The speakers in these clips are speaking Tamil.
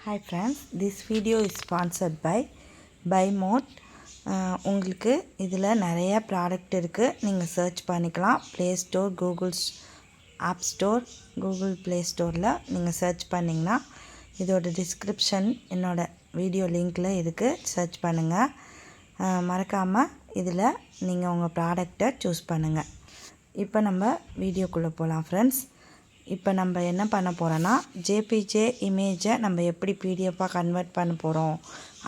Hi friends, this video is sponsored by BuyMode. உங்களுக்கு இதில் நிறைய ப்ராடக்ட் இருக்குது. நீங்கள் சர்ச் பண்ணிக்கலாம். Play store, Google app store, Google play ஸ்டோரில் நீங்கள் சர்ச் பண்ணிங்கன்னா இதோட டிஸ்கிரிப்ஷன் என்னோடய வீடியோ லிங்க்கில் இருக்குது. சர்ச் பண்ணுங்கள். மறக்காமல் இதில் நீங்கள் உங்கள் ப்ராடக்டை சூஸ் பண்ணுங்கள். இப்போ நம்ம வீடியோக்குள்ளே போகலாம் ஃப்ரெண்ட்ஸ். இப்போ நம்ம என்ன பண்ண போகிறோன்னா, ஜேபிஜே இமேஜை நம்ம எப்படி பிடிஎஃபாக கன்வெர்ட் பண்ண போகிறோம்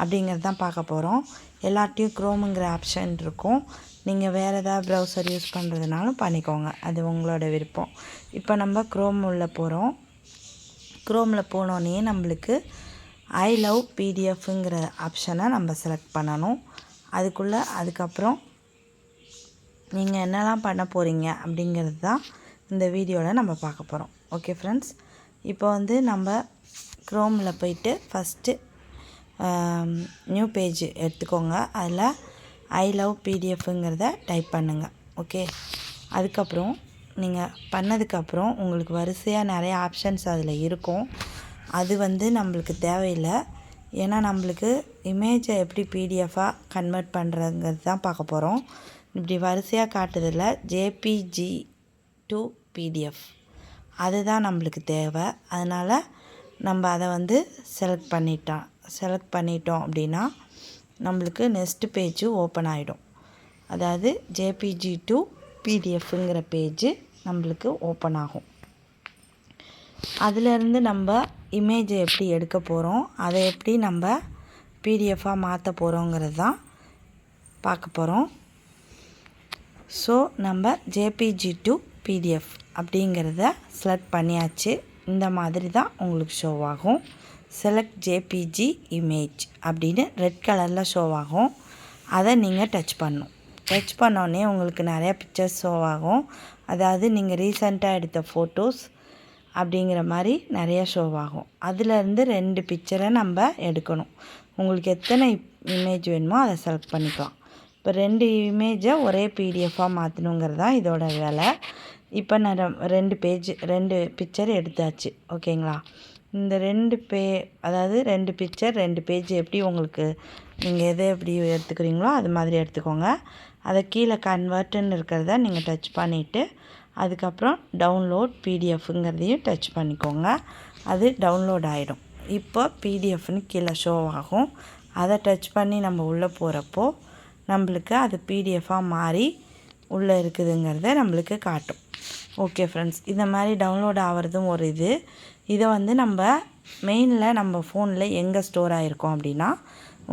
அப்படிங்கிறது தான் பார்க்க போகிறோம். எல்லாத்தையும் க்ரோமுங்கிற ஆப்ஷன் இருக்கும். நீங்கள் வேறு ஏதாவது ப்ரௌசர் யூஸ் பண்ணுறதுனாலும் பண்ணிக்கோங்க, அது உங்களோட விருப்பம். இப்போ நம்ம க்ரோம் உள்ள போகிறோம். க்ரோமில் போனோடனே நம்மளுக்கு ஐ லவ் பிடிஎஃப்ங்கிற ஆப்ஷனை நம்ம செலக்ட் பண்ணணும். அதுக்கப்புறம் நீங்கள் என்னெல்லாம் பண்ண போகிறீங்க அப்படிங்கிறது தான் இந்த வீடியோவில் நம்ம பார்க்க போகிறோம். ஓகே ஃப்ரெண்ட்ஸ், இப்போ நம்ம க்ரோமில் போயிட்டு ஃபஸ்ட்டு நியூ பேஜ் எடுத்துக்கோங்க. அதில் ஐ லவ் பிடிஎஃப்ங்கிறத டைப் பண்ணுங்கள். ஓகே, அதுக்கப்புறம் நீங்கள் பண்ணதுக்கப்புறம் உங்களுக்கு வரிசையாக நிறைய ஆப்ஷன்ஸ் அதில் இருக்கும். அது நம்மளுக்கு தேவையில்லை. ஏன்னா நம்மளுக்கு இமேஜை எப்படி பிடிஎஃபாக கன்வெர்ட் பண்ணுறங்கிறது தான் பார்க்க போகிறோம். இப்படி வரிசையாக காட்டுதில் ஜேபிஜி டு பிடிஎஃப் அதுதான் நம்மளுக்கு தேவை. அதனால் நம்ம அதை செலக்ட் பண்ணிட்டோம் அப்படின்னா நம்மளுக்கு நெக்ஸ்ட் பேஜு ஓப்பன் ஆகிடும். அதாவது ஜேபிஜி டு பிடிஎஃப்ங்கிற பேஜு நம்மளுக்கு ஓப்பன் ஆகும். அதிலேருந்து நம்ம இமேஜை எப்படி எடுக்க போகிறோம், அதை எப்படி நம்ம பிடிஎஃபாக மாற்ற போகிறோங்கிறது தான் பார்க்க போகிறோம். ஸோ நம்ம ஜேபிஜி டு பிடிஎஃப் அப்படிங்கிறத செலக்ட் பண்ணியாச்சு. இந்த மாதிரி தான் உங்களுக்கு ஷோ ஆகும். செலக்ட் ஜேபிஜி இமேஜ் அப்படின்னு ரெட் கலரில் ஷோ ஆகும். அதை நீங்கள் டச் பண்ணோடனே உங்களுக்கு நிறையா பிக்சர்ஸ் ஷோ ஆகும். அதாவது நீங்கள் ரீசெண்டாக எடுத்த ஃபோட்டோஸ் அப்படிங்கிற மாதிரி நிறையா ஷோ ஆகும். அதிலேருந்து 2 பிக்சரை நம்ம எடுக்கணும். உங்களுக்கு எத்தனை இமேஜ் வேணுமோ அதை செலக்ட் பண்ணிக்கலாம். இப்போ 2 இமேஜை ஒரே பிடிஎஃபாக மாற்றணுங்கிறது தான் இதோட வேலை. இப்போ நான் 2 பிக்சர் எடுத்தாச்சு. ஓகேங்களா? இந்த 2 அதாவது 2 பிக்சர் 2 பேஜ் எப்படி உங்களுக்கு நீங்கள் எதை எப்படி எடுத்துக்கிறீங்களோ அது மாதிரி எடுத்துக்கோங்க. அதை கீழே கன்வெர்ட்டுன்னு இருக்கிறத நீங்கள் டச் பண்ணிவிட்டு அதுக்கப்புறம் டவுன்லோட் பிடிஎஃப்ங்கிறதையும் டச் பண்ணிக்கோங்க. அது டவுன்லோட் ஆகிடும். இப்போ பிடிஎஃப்னு கீழே ஷோ ஆகும். அதை டச் பண்ணி நம்ம உள்ளே போகிறப்போ நம்மளுக்கு அது பிடிஎஃபாக மாறி உள்ளே இருக்குதுங்கிறத நம்மளுக்கு காட்டும். ஓகே ஃப்ரெண்ட்ஸ், இந்த மாதிரி டவுன்லோட் ஆகிறதும் ஒரு இதை நம்ம மெயினில் நம்ம ஃபோனில் எங்கே ஸ்டோர் ஆகிருக்கோம் அப்படின்னா,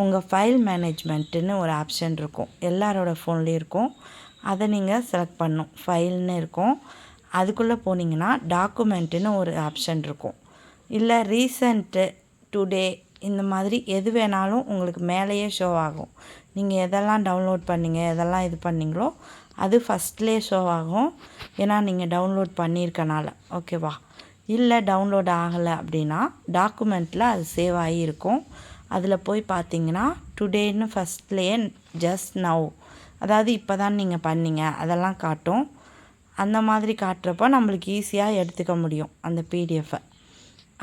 உங்கள் ஃபைல் மேனேஜ்மெண்ட்டுன்னு ஒரு ஆப்ஷன் இருக்கும். எல்லாரோட ஃபோன்லேயும் இருக்கும். அதை நீங்கள் செலக்ட் பண்ணணும். ஃபைல்னு இருக்கும். அதுக்குள்ளே போனீங்கன்னா டாக்குமெண்ட்டுன்னு ஒரு ஆப்ஷன் இருக்கும். இல்லை ரீசெண்ட்டு, டுடே, இந்த மாதிரி எது வேணாலும் உங்களுக்கு மேலேயே ஷோ ஆகும். நீங்கள் எதெல்லாம் டவுன்லோட் பண்ணிங்க, எதெல்லாம் இது பண்ணிங்களோ அது ஃபஸ்ட்லேயே ஷோ ஆகும். ஏன்னா நீங்கள் டவுன்லோட் பண்ணியிருக்கனால. ஓகேவா? இல்லை டவுன்லோட் ஆகலை அப்படின்னா டாக்குமெண்ட்டில் அது சேவ் ஆகி இருக்கும். அதில் போய் பார்த்தீங்கன்னா டுடேன்னு ஃபஸ்ட்லேயே ஜஸ்ட் நவ், அதாவது இப்போ தான் நீங்கள் பண்ணீங்க அதெல்லாம் காட்டும். அந்த மாதிரி காட்டுறப்போ நம்மளுக்கு ஈஸியாக எடுத்துக்க முடியும் அந்த பிடிஎஃபை.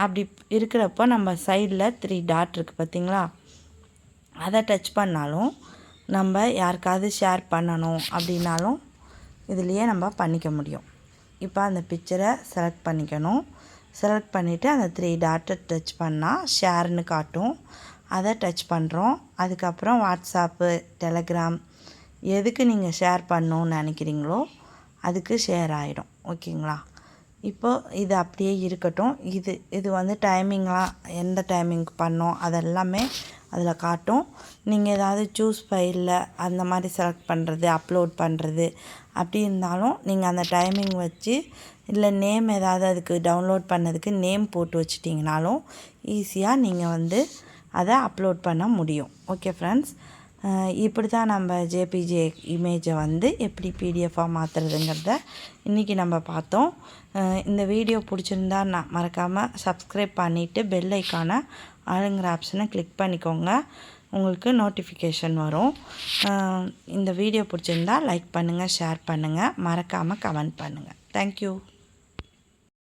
அப்படி இருக்கிறப்போ நம்ம சைடில் 3 டாட் இருக்குது பார்த்தீங்களா, அதை டச் பண்ணாலும் நம்ம யாருக்காவது ஷேர் பண்ணணும் அப்படின்னாலும் இதுலேயே நம்ம பண்ணிக்க முடியும். இப்போ அந்த பிக்சரை செலக்ட் பண்ணிக்கணும். செலக்ட் பண்ணிவிட்டு அந்த 3 டாட்டை டச் பண்ணால் ஷேர்னு காட்டும். அதை டச் பண்ணுறோம். அதுக்கப்புறம் வாட்ஸ்அப்பு, டெலகிராம் எதுக்கு நீங்கள் ஷேர் பண்ணணுன்னு நினைக்கிறீங்களோ அதுக்கு ஷேர் ஆகிடும். ஓகேங்களா? இப்போது இது அப்படியே இருக்கட்டும். இது டைமிங்லாம் எந்த டைமிங்க்கு பண்ணோம் அதெல்லாமே அதில் காட்டும். நீங்கள் ஏதாவது சூஸ் ஃபைலில் அந்த மாதிரி செலக்ட் பண்ணுறது, அப்லோட் பண்ணுறது அப்படி இருந்தாலும் நீங்கள் அந்த டைமிங் வச்சு, இல்லை நேம் ஏதாவது அதுக்கு டவுன்லோட் பண்ணதுக்கு நேம் போட்டு வச்சிட்டிங்கனாலும் ஈஸியாக நீங்கள் அதை அப்லோட் பண்ண முடியும். ஓகே ஃப்ரெண்ட்ஸ், இப்படி தான் நம்ம ஜேபிஜே இமேஜை எப்படி பிடிஎஃபாக மாற்றுறதுங்கிறத இன்றைக்கி நம்ம பார்த்தோம். இந்த வீடியோ பிடிச்சிருந்தா மறக்காமல் சப்ஸ்கிரைப் பண்ணிவிட்டு பெல் ஐக்கானை ஆளுங்கிற ஆப்ஷனை கிளிக் பண்ணிக்கோங்க. உங்களுக்கு நோட்டிஃபிகேஷன் வரும். இந்த வீடியோ பிடிச்சிருந்தா லைக் பண்ணுங்கள், ஷேர் பண்ணுங்கள், மறக்காமல் கமெண்ட் பண்ணுங்கள். தேங்க்யூ.